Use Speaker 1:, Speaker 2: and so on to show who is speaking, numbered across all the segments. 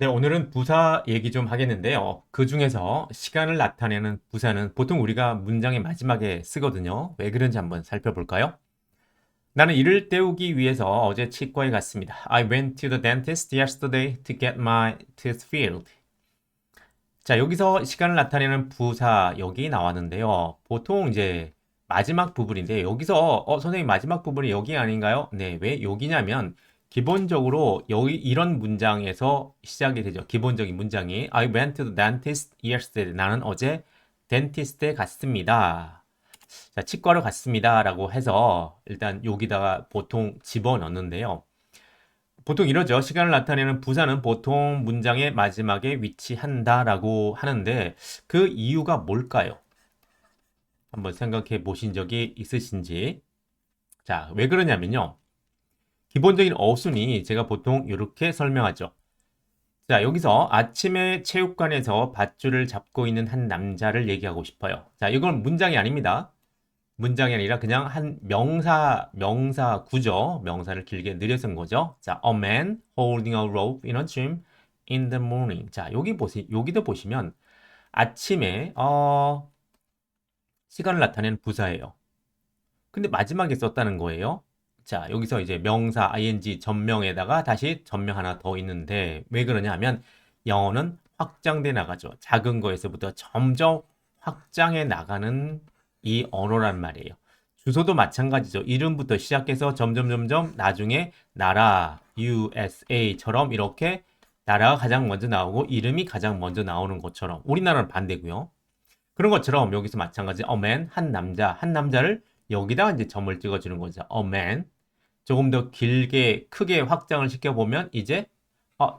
Speaker 1: 네, 오늘은 부사 얘기 좀 하겠는데요. 그 중에서 시간을 나타내는 부사는 보통 우리가 문장의 마지막에 쓰거든요. 왜 그런지 한번 살펴볼까요? 나는 이를 때우기 위해서 어제 치과에 갔습니다. I went to the dentist yesterday to get my teeth filled. 자, 여기서 시간을 나타내는 부사 여기 나왔는데요. 보통 이제 마지막 부분인데 여기서 선생님 마지막 부분이 여기 아닌가요? 네, 왜 여기냐면 기본적으로 여기 이런 문장에서 시작이 되죠. 기본적인 문장이 I went to the dentist yesterday. 나는 어제 덴티스트에 갔습니다. 자, 치과로 갔습니다라고 해서 일단 여기다가 보통 집어넣는데요. 보통 이러죠. 시간을 나타내는 부사는 보통 문장의 마지막에 위치한다라고 하는데 그 이유가 뭘까요? 한번 생각해 보신 적이 있으신지. 자, 왜 그러냐면요. 기본적인 어순이 제가 보통 이렇게 설명하죠. 자, 여기서 아침에 체육관에서 밧줄을 잡고 있는 한 남자를 얘기하고 싶어요. 자, 이건 문장이 아닙니다. 문장이 아니라 그냥 한 명사 구죠. 명사를 길게 늘려쓴 거죠. 자, a man holding a rope in a gym in the morning. 자, 여기도 보시면 아침에 시간을 나타내는 부사예요. 근데 마지막에 썼다는 거예요. 자, 여기서 이제 명사 ing 전명에다가 다시 전명 하나 더 있는데 왜 그러냐 하면 영어는 확장돼 나가죠. 작은 거에서부터 점점 확장해 나가는 이 언어란 말이에요. 주소도 마찬가지죠. 이름부터 시작해서 점점 나중에 나라 USA처럼 이렇게 나라가 가장 먼저 나오고 이름이 가장 먼저 나오는 것처럼 우리나라는 반대고요. 그런 것처럼 여기서 마찬가지 a man 한 남자를 여기다 이제 점을 찍어주는 거죠. a man 조금 더 길게 크게 확장을 시켜보면 이제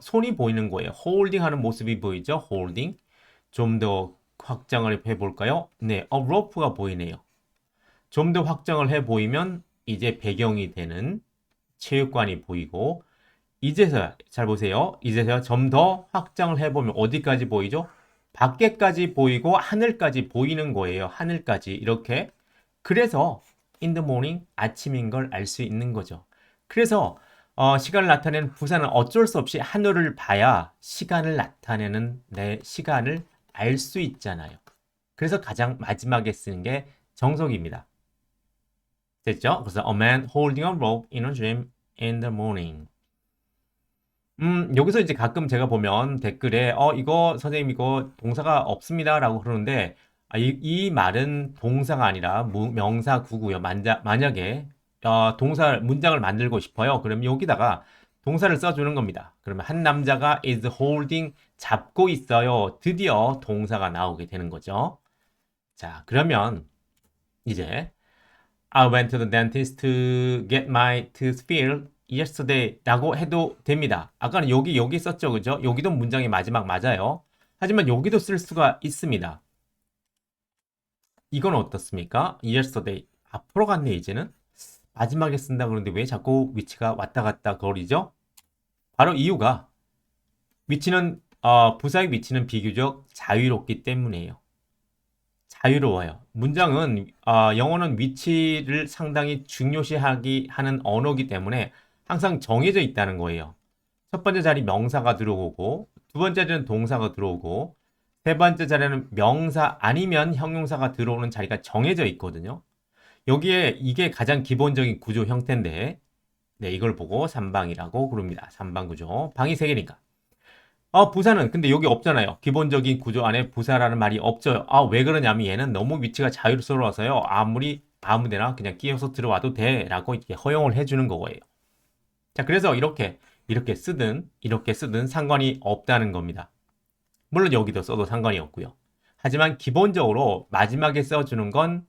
Speaker 1: 손이 보이는 거예요. 홀딩 하는 모습이 보이죠. 홀딩 좀 더 확장을 해볼까요? 네, rope가 보이네요. 좀 더 확장을 해 보이면 이제 배경이 되는 체육관이 보이고 이제서야 잘 보세요. 이제서야 좀 더 확장을 해보면 어디까지 보이죠? 밖에까지 보이고 하늘까지 보이는 거예요. 하늘까지 이렇게. 그래서 in the morning 아침인 걸 알 수 있는 거죠. 그래서 시간을 나타내는 부사는 어쩔 수 없이 하늘을 봐야 시간을 나타내는 내 시간을 알 수 있잖아요. 그래서 가장 마지막에 쓰는 게 정석입니다. 됐죠? 그래서 a man holding a rope in a gym in the morning. 여기서 이제 가끔 제가 보면 댓글에, 이거, 선생님, 이거 동사가 없습니다라고 그러는데, 이 말은 동사가 아니라 명사 구고요. 만약에, 문장을 만들고 싶어요. 그럼 여기다가 동사를 써주는 겁니다. 그러면 한 남자가 is holding, 잡고 있어요. 드디어 동사가 나오게 되는 거죠. 자, 그러면 이제, I went to the dentist to get my tooth filled yesterday 라고 해도 됩니다. 아까는 여기 썼죠. 그죠? 여기도 문장의 마지막 맞아요. 하지만 여기도 쓸 수가 있습니다. 이건 어떻습니까? yesterday. 앞으로 갔네, 이제는. 마지막에 쓴다 그러는데 왜 자꾸 위치가 왔다 갔다 거리죠? 바로 이유가 부사의 위치는 비교적 자유롭기 때문이에요. 자유로워요. 문장은 영어는 위치를 상당히 중요시하기 하는 언어이기 때문에 항상 정해져 있다는 거예요. 첫 번째 자리 명사가 들어오고 두 번째 자리는 동사가 들어오고 세 번째 자리는 명사 아니면 형용사가 들어오는 자리가 정해져 있거든요. 여기에 이게 가장 기본적인 구조 형태인데 네, 이걸 보고 3방이라고 부릅니다. 3방 구조. 방이 3개니까. 부사는 근데 여기 없잖아요. 기본적인 구조 안에 부사라는 말이 없죠. 왜 그러냐면 얘는 너무 위치가 자유스러워서요. 아무데나 그냥 끼워서 들어와도 돼라고 이렇게 허용을 해주는 거예요. 자, 그래서 이렇게 쓰든 상관이 없다는 겁니다. 물론 여기도 써도 상관이 없고요. 하지만 기본적으로 마지막에 써주는 건,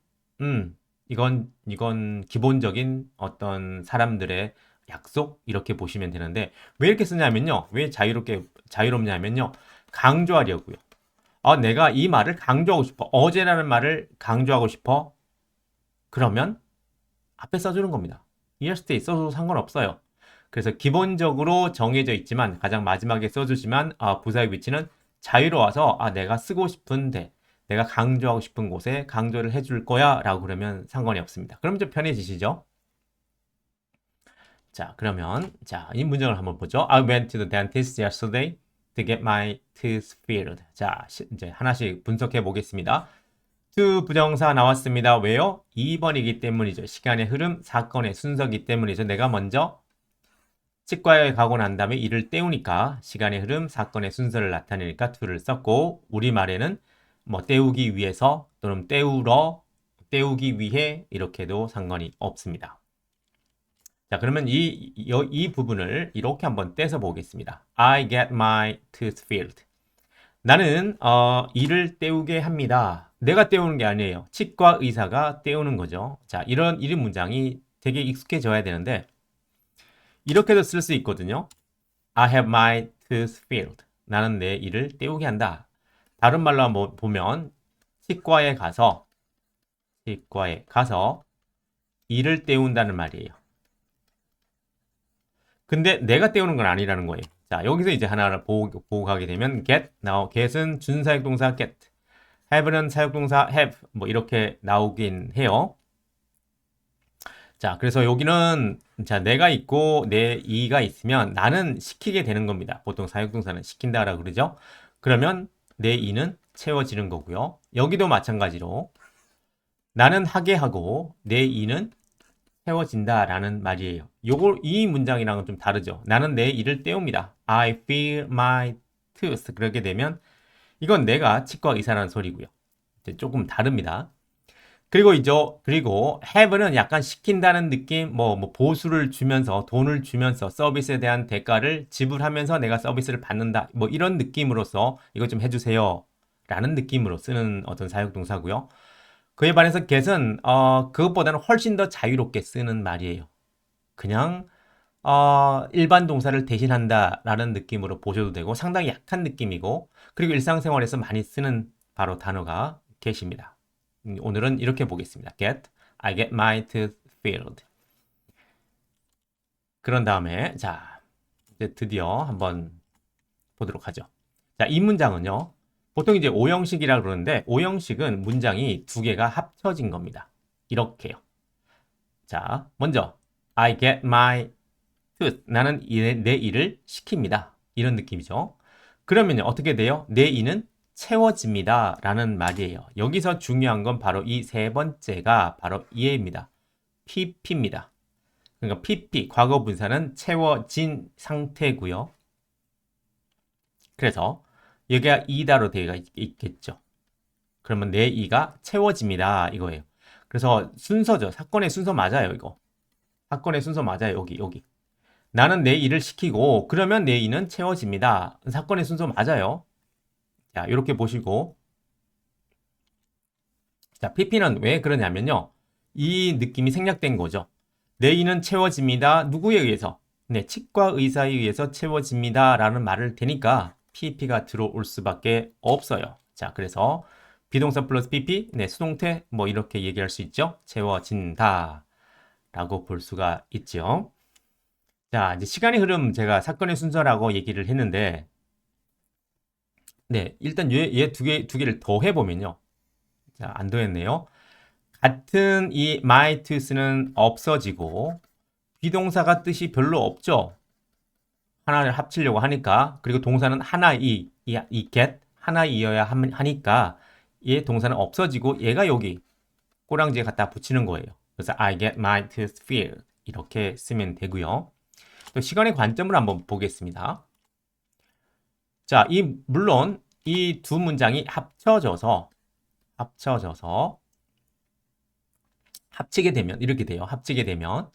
Speaker 1: 이건 기본적인 어떤 사람들의 약속? 이렇게 보시면 되는데, 왜 이렇게 쓰냐면요. 왜 자유롭냐면요. 강조하려고요. 내가 이 말을 강조하고 싶어. 어제라는 말을 강조하고 싶어. 그러면 앞에 써주는 겁니다. yesterday 써도 상관없어요. 그래서 기본적으로 정해져 있지만 가장 마지막에 써주지만 부사의 위치는 자유로워서 내가 쓰고 싶은데 내가 강조하고 싶은 곳에 강조를 해줄 거야 라고 그러면 상관이 없습니다. 그럼 좀 편해지시죠? 자, 그러면 이 문장을 한번 보죠. I went to the dentist yesterday. to get my tooth filled. 자, 이제 하나씩 분석해 보겠습니다. to 부정사 나왔습니다. 왜요? 2번이기 때문이죠. 시간의 흐름, 사건의 순서기 때문이죠. 내가 먼저 치과에 가고 난 다음에 이를 때우니까 시간의 흐름, 사건의 순서를 나타내니까 to를 썼고 우리말에는 뭐 때우기 위해서 또는 때우기 위해 이렇게도 상관이 없습니다. 자, 그러면 이 부분을 이렇게 한번 떼서 보겠습니다. I get my tooth filled. 나는 이를 때우게 합니다. 내가 때우는 게 아니에요. 치과 의사가 때우는 거죠. 자, 이런 문장이 되게 익숙해져야 되는데 이렇게도 쓸 수 있거든요. I have my tooth filled. 나는 내 이를 때우게 한다. 다른 말로 한번 보면 치과에 가서 이를 때운다는 말이에요. 근데 내가 때우는 건 아니라는 거예요. 자, 여기서 이제 하나를 보고 가게 되면 get은 준사역동사 get, have는 사역동사 have 뭐 이렇게 나오긴 해요. 자, 그래서 여기는 자, 내가 있고 내 이가 있으면 나는 시키게 되는 겁니다. 보통 사역동사는 시킨다라고 그러죠. 그러면 내 이는 채워지는 거고요. 여기도 마찬가지로 나는 하게 하고 내 이는 채워진다라는 말이에요. 이 문장이랑은 좀 다르죠. 나는 내 이를 때웁니다. I fill my tooth. 그렇게 되면 이건 내가 치과 의사라는 소리고요. 조금 다릅니다. 그리고 have는 약간 시킨다는 느낌, 뭐 보수를 주면서 돈을 주면서 서비스에 대한 대가를 지불하면서 내가 서비스를 받는다. 뭐 이런 느낌으로서 이거 좀 해주세요. 라는 느낌으로 쓰는 어떤 사역동사고요. 그에 반해서 get은 그것보다는 훨씬 더 자유롭게 쓰는 말이에요. 그냥 일반 동사를 대신한다라는 느낌으로 보셔도 되고 상당히 약한 느낌이고 그리고 일상생활에서 많이 쓰는 바로 단어가 get입니다. 오늘은 이렇게 보겠습니다. I get my tooth filled. 그런 다음에 자 이제 드디어 한번 보도록 하죠. 자, 이 문장은요. 보통 이제 오형식이라 그러는데 오형식은 문장이 두 개가 합쳐진 겁니다. 이렇게요. 자, 먼저 I get my tooth. 나는 내 일을 시킵니다. 이런 느낌이죠. 그러면요. 어떻게 돼요? 내 이는 채워집니다. 라는 말이에요. 여기서 중요한 건 바로 이 세 번째가 바로 이해입니다. PP입니다. 그러니까 PP, 과거 분사는 채워진 상태고요. 그래서 여기가 이다로 되어 있겠죠. 그러면 내 이가 채워집니다. 이거예요. 그래서 순서죠. 사건의 순서 맞아요. 이거. 사건의 순서 맞아요. 여기. 나는 내 일을 시키고 그러면 내 이는 채워집니다. 사건의 순서 맞아요. 자, 이렇게 보시고 자, PP는 왜 그러냐면요. 이 느낌이 생략된 거죠. 내 이는 채워집니다. 누구에 의해서? 네, 치과 의사에 의해서 채워집니다. 라는 말을 대니까 PP가 들어올 수밖에 없어요. 자, 그래서 비동사 플러스 PP, 네, 수동태 뭐 이렇게 얘기할 수 있죠. 채워진다 라고 볼 수가 있죠. 자, 이제 시간의 흐름 제가 사건의 순서라고 얘기를 했는데 네, 일단 얘 두 개를 더 해보면요. 자, 안 더했네요. 같은 이 my tooth는 없어지고 비동사가 뜻이 별로 없죠. 하나를 합치려고 하니까 그리고 동사는 이 get 하나이어야 하니까 얘 동사는 없어지고 얘가 여기 꼬랑지에 갖다 붙이는 거예요. 그래서 I get my tooth filled 이렇게 쓰면 되고요. 또 시간의 관점을 한번 보겠습니다. 자, 물론 이 두 문장이 합쳐져서 합치게 되면 이렇게 돼요. 합치게 되면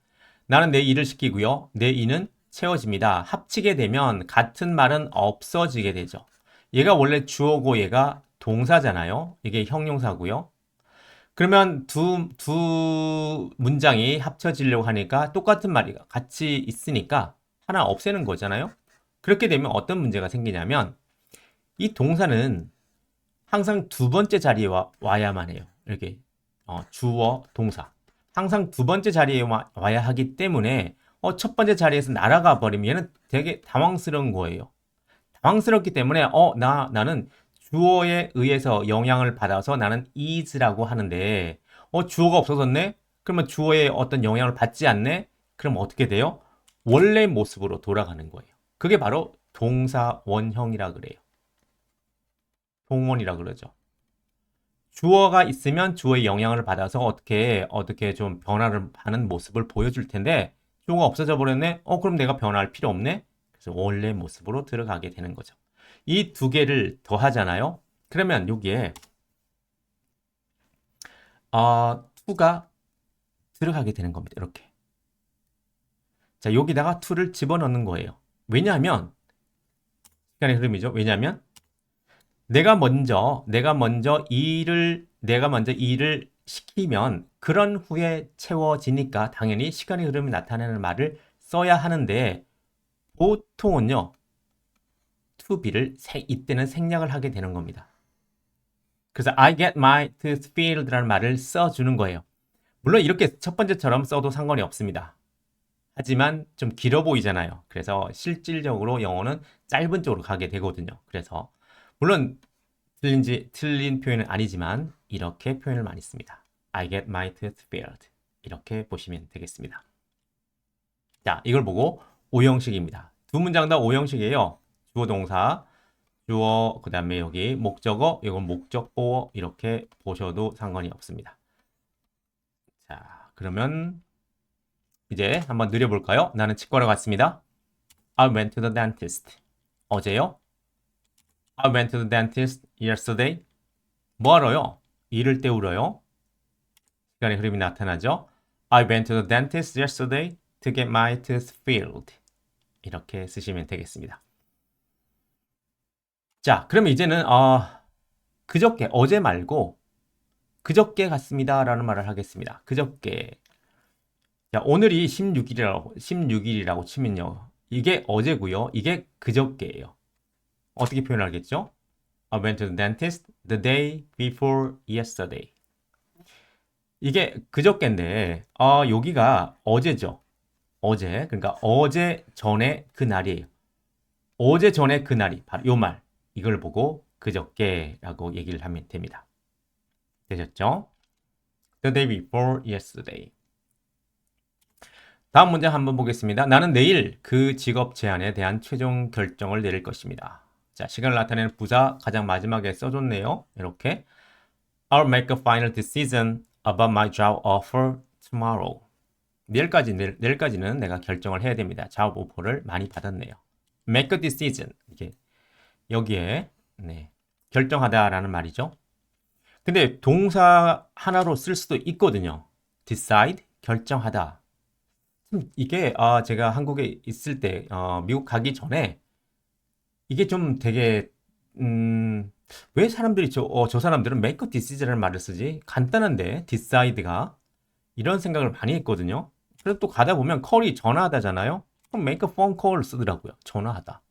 Speaker 1: 나는 내 일을 시키고요. 내 이는 채워집니다. 합치게 되면 같은 말은 없어지게 되죠. 얘가 원래 주어고 얘가 동사잖아요. 이게 형용사고요. 그러면 두 문장이 합쳐지려고 하니까 똑같은 말이 같이 있으니까 하나 없애는 거잖아요. 그렇게 되면 어떤 문제가 생기냐면 이 동사는 항상 두 번째 자리에 와야만 해요. 이렇게 주어, 동사. 항상 두 번째 자리에 와야 하기 때문에 첫 번째 자리에서 날아가 버리면 얘는 되게 당황스러운 거예요. 당황스럽기 때문에 나는 주어에 의해서 영향을 받아서 나는 is라고 하는데 주어가 없어졌네? 그러면 주어에 어떤 영향을 받지 않네? 그럼 어떻게 돼요? 원래 모습으로 돌아가는 거예요. 그게 바로 동사 원형이라 그래요. 동원이라 그러죠. 주어가 있으면 주어의 영향을 받아서 어떻게 좀 변화를 하는 모습을 보여줄 텐데 주어가 없어져 버렸네? 그럼 내가 변화할 필요 없네? 그래서 원래 모습으로 들어가게 되는 거죠. 이 두 개를 더하잖아요. 그러면 여기에 to가 들어가게 되는 겁니다. 이렇게. 자, 여기다가 to를 집어넣는 거예요. 왜냐하면 시간의 흐름이죠. 왜냐하면 내가 먼저 일을 시키면 그런 후에 채워지니까 당연히 시간의 흐름이 나타내는 말을 써야 하는데 보통은요, to be를 이때는 생략을 하게 되는 겁니다. 그래서 I get my tooth filled라는 말을 써주는 거예요. 물론 이렇게 첫 번째처럼 써도 상관이 없습니다. 하지만 좀 길어 보이잖아요. 그래서 실질적으로 영어는 짧은 쪽으로 가게 되거든요. 그래서 물론 틀린 표현은 아니지만 이렇게 표현을 많이 씁니다. I get my tooth filled. 이렇게 보시면 되겠습니다. 자, 이걸 보고 오형식입니다. 두 문장 다 오형식이에요. 주어 동사, 주어, 그 다음에 여기 목적어, 이건 목적보어 이렇게 보셔도 상관이 없습니다. 자, 그러면 이제 한번 느려볼까요? 나는 치과를 갔습니다. I went to the dentist. 어제요? I went to the dentist yesterday. 뭐하러요? 이를 때우러요? 시간의 흐름이 나타나죠. I went to the dentist yesterday to get my tooth filled. 이렇게 쓰시면 되겠습니다. 자, 그럼 이제는 그저께, 어제 말고 그저께 갔습니다 라는 말을 하겠습니다. 그저께. 자, 오늘이 16일이라고 치면요. 이게 어제고요. 이게 그저께예요. 어떻게 표현하겠죠? I went to the dentist the day before yesterday. 이게 그저께인데 여기가 어제죠. 어제. 그러니까 어제 전에 그 날이에요. 어제 전에 그 날이 바로 요 말. 이걸 보고 그저께라고 얘기를 하면 됩니다. 되셨죠? The day before yesterday. 다음 문제 한번 보겠습니다. 나는 내일 그 직업 제안에 대한 최종 결정을 내릴 것입니다. 자, 시간을 나타내는 부사 가장 마지막에 써줬네요. 이렇게 I'll make a final decision about my job offer tomorrow. 내일까지는 내가 결정을 해야 됩니다. job offer를 많이 받았네요. make a decision. 이게 여기에 결정하다라는 말이죠. 근데 동사 하나로 쓸 수도 있거든요. decide, 결정하다. 이게 제가 한국에 있을 때 미국 가기 전에 이게 좀 되게 왜 사람들이 저 사람들은 make a decision이라는 말을 쓰지? 간단한데 decide가 이런 생각을 많이 했거든요. 그래서 또 가다 보면 call이 전화하다잖아요. 그럼 make a phone call 쓰더라고요. 전화하다.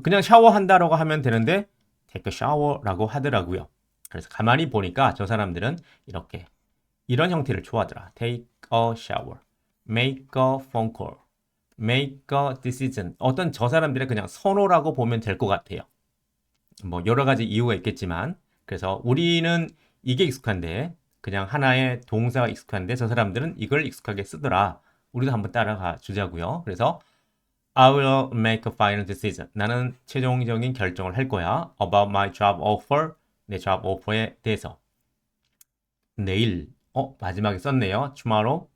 Speaker 1: 그냥 샤워한다라고 하면 되는데 take a shower라고 하더라고요. 그래서 가만히 보니까 저 사람들은 이렇게 이런 형태를 좋아하더라. take a shower, make a phone call, make a decision. 어떤 저 사람들의 그냥 선호라고 보면 될 것 같아요. 뭐 여러 가지 이유가 있겠지만 그래서 우리는 이게 익숙한데 그냥 하나의 동사가 익숙한데 저 사람들은 이걸 익숙하게 쓰더라. 우리도 한번 따라가 주자고요. 그래서 I will make a final decision. 나는 최종적인 결정을 할 거야. About my job offer. 내 job offer에 대해서. 내일. 마지막에 썼네요. Tomorrow.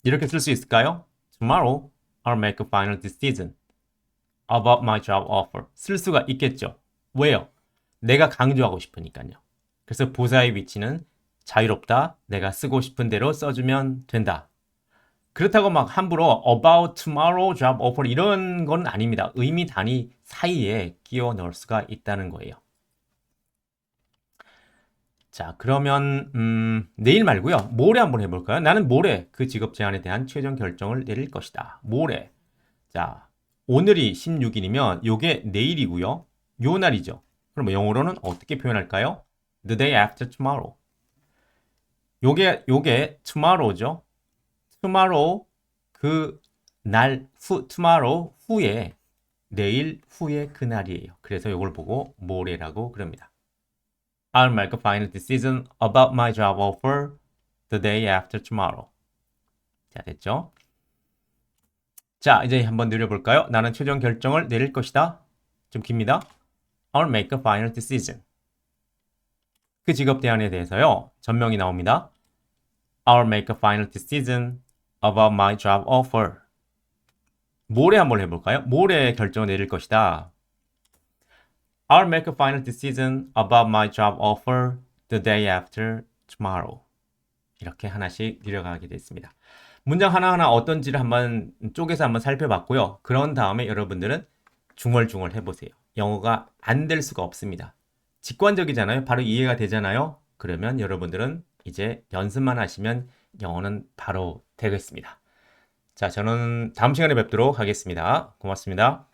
Speaker 1: 이렇게 쓸 수 있을까요? Tomorrow, I'll make a final decision about my job offer. 쓸 수가 있겠죠. 왜요? 내가 강조하고 싶으니까요. 그래서 부사의 위치는 자유롭다. 내가 쓰고 싶은 대로 써주면 된다. 그렇다고 막 함부로 about tomorrow job offer 이런 건 아닙니다. 의미 단위 사이에 끼워 넣을 수가 있다는 거예요. 자, 그러면 내일 말고요. 모레 한번 해볼까요? 나는 모레 그 직업 제안에 대한 최종 결정을 내릴 것이다. 모레. 자, 오늘이 16일이면 요게 내일이고요. 요 날이죠. 그럼 영어로는 어떻게 표현할까요? The day after tomorrow. 요게 tomorrow죠. tomorrow 그 날 tomorrow 후에 내일 후에 그 날이에요. 그래서 요걸 보고 모레라고 그럽니다. I'll make a final decision about my job offer the day after tomorrow. 자, 됐죠? 자, 이제 한번 늘려볼까요? 나는 최종 결정을 내릴 것이다. 좀 깁니다. I'll make a final decision. 그 직업 대안에 대해서요. 전명이 나옵니다. I'll make a final decision about my job offer. 모레 한번 해볼까요? 모레 결정을 내릴 것이다. I'll make a final decision about my job offer the day after tomorrow. 이렇게 하나씩 늘려가게 됐습니다. 문장 하나하나 어떤지를 한번 쪼개서 한번 살펴봤고요. 그런 다음에 여러분들은 중얼중얼 해보세요. 영어가 안 될 수가 없습니다. 직관적이잖아요. 바로 이해가 되잖아요. 그러면 여러분들은 이제 연습만 하시면 영어는 바로 되겠습니다. 자, 저는 다음 시간에 뵙도록 하겠습니다. 고맙습니다.